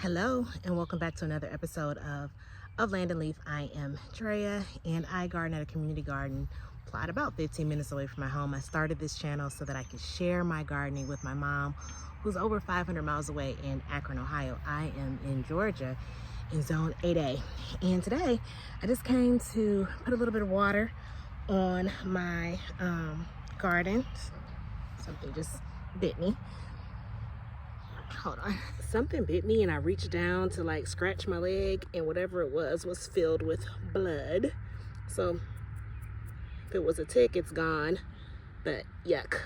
Hello and welcome back to another episode of Land and Leaf. I am Drea and I garden at a community garden plot about 15 minutes away from my home. I started this channel so that I could share my gardening with my mom, who's over 500 miles away in Akron, Ohio. I am in Georgia in zone 8A, and today I just came to put a little bit of water on my garden. Something just bit me. Hold on. Something bit me and I reached down to like scratch my leg, and whatever it was filled with blood. So if it was a tick, it's gone, but yuck.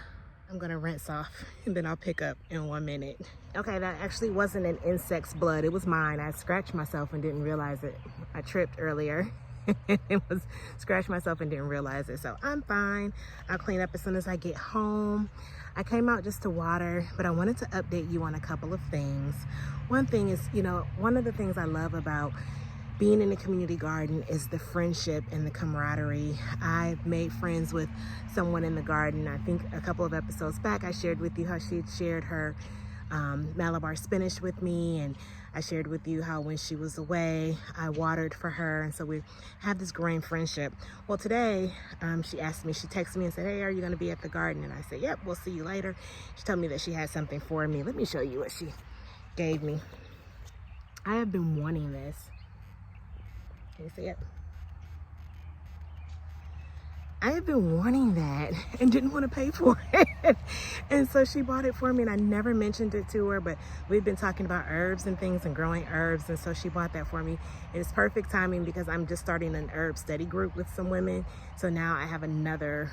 I'm gonna rinse off and then I'll pick up in 1 minute. Okay, that actually wasn't an insect's blood. It was mine. I scratched myself and didn't realize it. I tripped earlier. It was scratched myself and didn't realize it. So I'm fine. I'll clean up as soon as I get home. I came out just to water, but I wanted to update you on a couple of things. One thing is, one of the things I love about being in a community garden is the friendship and the camaraderie. I've made friends with someone in the garden. I think a couple of episodes back I shared with you how she had shared her Malabar spinach with me, and I shared with you how when she was away I watered for her, and so we have this growing friendship. Well, today she asked me, she texted me and said, "Hey, are you going to be at the garden?" And I said, "Yep, we'll see you later." She told me that she had something for me. Let me show you what she gave me. I have been wanting this. Can you see it? I have been wanting that and didn't want to pay for it. And so she bought it for me, and I never mentioned it to her, but we've been talking about herbs and things and growing herbs. And so she bought that for me. And it's perfect timing because I'm just starting an herb study group with some women. So now I have another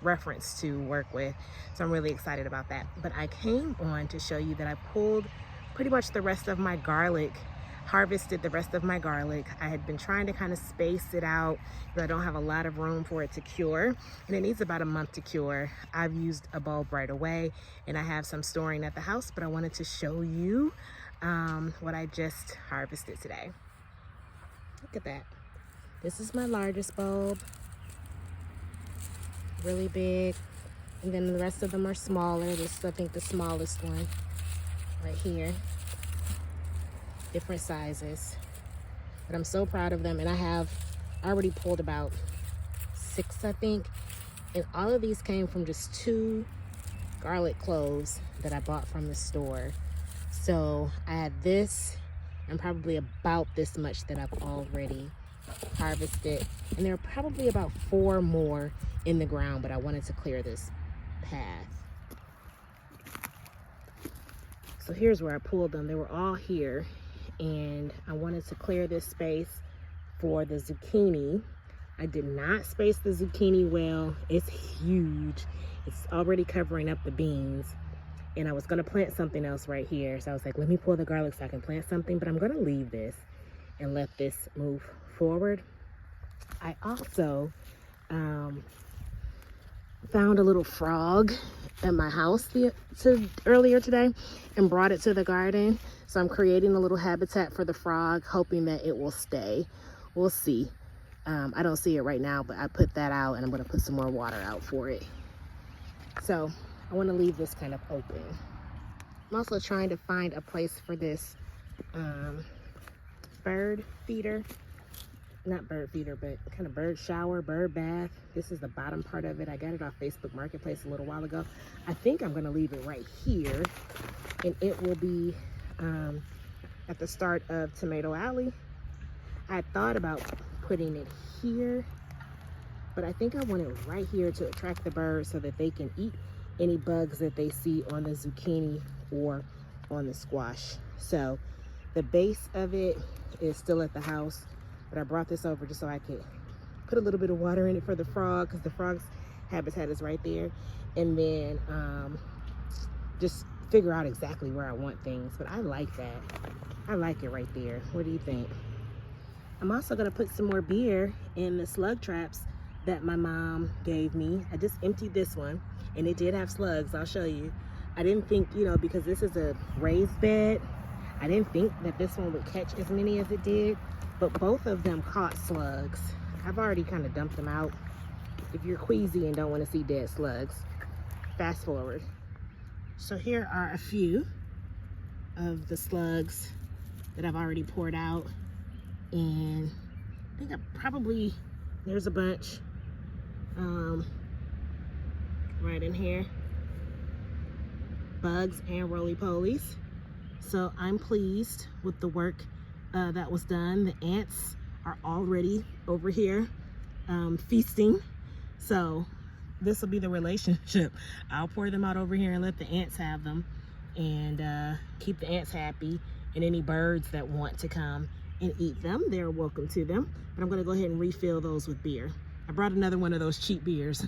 reference to work with. So I'm really excited about that. But I came on to show you that I pulled pretty much the rest of my garlic, harvested the rest of my garlic. I had been trying to kind of space it out because I don't have a lot of room for it to cure, and it needs about a month to cure. I've used a bulb right away, and I have some storing at the house, but I wanted to show you what I just harvested today. Look at that. This is my largest bulb, really big, and then the rest of them are smaller. This is, I think, the smallest one right here. Different sizes, but I'm so proud of them. And I already pulled about 6, I think, and all of these came from just 2 garlic cloves that I bought from the store. So I had this and probably about this much that I've already harvested, and there are probably about 4 more in the ground, but I wanted to clear this path. So here's where I pulled them. They were all here, and I wanted to clear this space for the zucchini. I did not space the zucchini well. It's huge. It's already covering up the beans, and I was gonna plant something else right here. So I was like, let me pull the garlic so I can plant something, but I'm gonna leave this and let this move forward. I also found a little frog at my house earlier today and brought it to the garden. So I'm creating a little habitat for the frog, hoping that it will stay. We'll see. I don't see it right now, but I put that out, and I'm going to put some more water out for it. So I want to leave this kind of open. I'm also trying to find a place for this bird feeder. Not bird feeder, but kind of bird shower, bird bath. This is the bottom part of it. I got it off Facebook Marketplace a little while ago. I think I'm going to leave it right here, and it will be at the start of Tomato Alley. I thought about putting it here, but I think I want it right here to attract the birds so that they can eat any bugs that they see on the zucchini or on the squash. So the base of it is still at the house, but I brought this over just so I could put a little bit of water in it for the frog, because the frog's habitat is right there, and then just figure out exactly where I want things. But I like that. I like it right there. What do you think? I'm also gonna put some more beer in the slug traps that my mom gave me. I just emptied this one, and it did have slugs. I'll show you. I didn't think, because this is a raised bed, I didn't think that this one would catch as many as it did, but both of them caught slugs. I've already kind of dumped them out. If you're queasy and don't want to see dead slugs, fast forward. So here are a few of the slugs that I've already poured out. And I think there's a bunch right in here. Bugs and roly-polies. So I'm pleased with the work that was done. The ants are already over here feasting. So this will be the relationship. I'll pour them out over here and let the ants have them, and keep the ants happy. And any birds that want to come and eat them, they're welcome to them. But I'm gonna go ahead and refill those with beer. I brought another one of those cheap beers.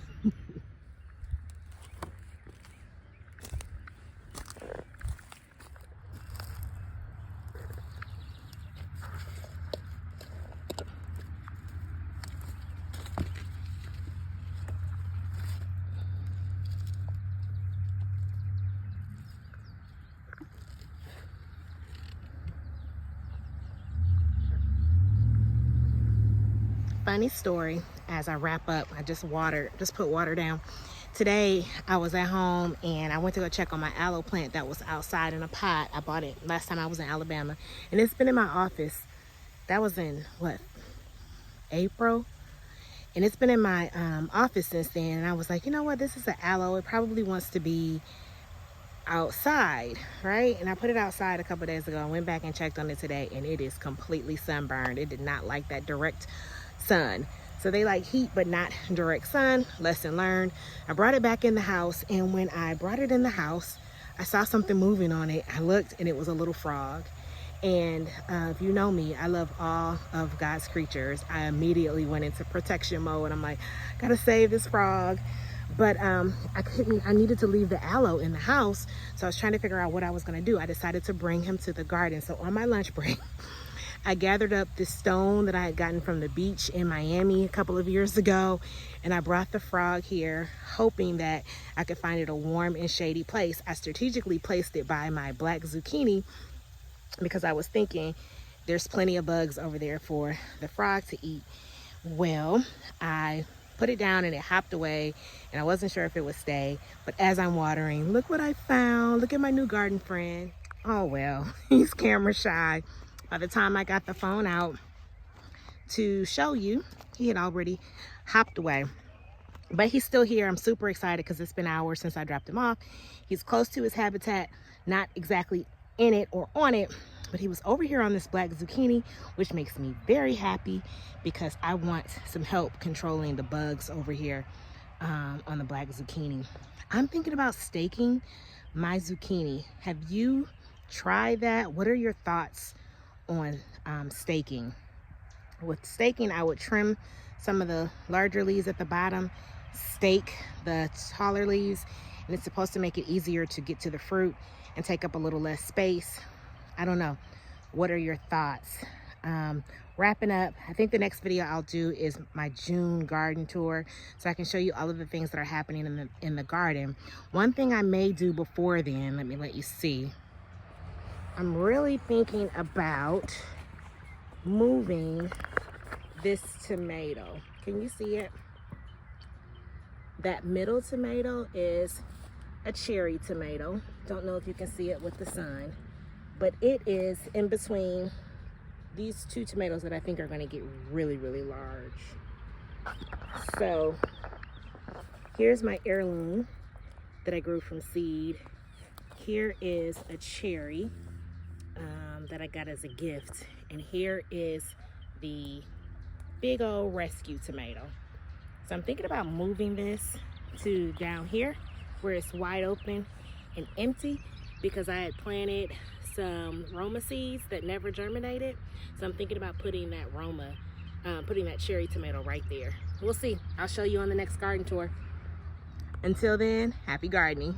Funny story, as I wrap up, I just put water down. Today I was at home and I went to go check on my aloe plant that was outside in a pot. I bought it last time I was in Alabama, and it's been in my office. That was in what, April? And it's been in my office since then. And I was like, you know what, this is an aloe, it probably wants to be outside, right? And I put it outside a couple days ago. I went back and checked on it today, and it is completely sunburned. It did not like that direct sun. So they like heat but not direct sun. Lesson learned. I brought it back in the house, and when I brought it in the house, I saw something moving on it. I looked, and it was a little frog. And if you know me, I love all of God's creatures. I immediately went into protection mode. I'm like, gotta save this frog. But I needed to leave the aloe in the house. So I was trying to figure out what I was gonna do. I decided to bring him to the garden. So on my lunch break, I gathered up this stone that I had gotten from the beach in Miami a couple of years ago, and I brought the frog here, hoping that I could find it a warm and shady place. I strategically placed it by my black zucchini because I was thinking there's plenty of bugs over there for the frog to eat. Well, I put it down and it hopped away, and I wasn't sure if it would stay. But as I'm watering, look what I found. Look at my new garden friend. Oh well, he's camera shy. By the time I got the phone out to show you, he had already hopped away. But he's still here. I'm super excited because it's been hours since I dropped him off. He's close to his habitat, not exactly in it or on it, but he was over here on this black zucchini, which makes me very happy because I want some help controlling the bugs over here on the black zucchini. I'm thinking about staking my zucchini. Have you tried that? What are your thoughts on staking? With staking, I would trim some of the larger leaves at the bottom, stake the taller leaves, and it's supposed to make it easier to get to the fruit and take up a little less space. I don't know. What are your thoughts? Wrapping up, I think the next video I'll do is my June garden tour, so I can show you all of the things that are happening in the garden. One thing I may do before then, let me let you see. I'm really thinking about moving this tomato. Can you see it? That middle tomato is a cherry tomato. Don't know if you can see it with the sun, but it is in between these two tomatoes that I think are going to get really, really large. So here's my heirloom that I grew from seed. Here is a cherry that I got as a gift, and here is the big old rescue tomato. So I'm thinking about moving this to down here where it's wide open and empty, because I had planted some Roma seeds that never germinated. So I'm thinking about putting that cherry tomato right there. We'll see. I'll show you on the next garden tour. Until then, happy gardening.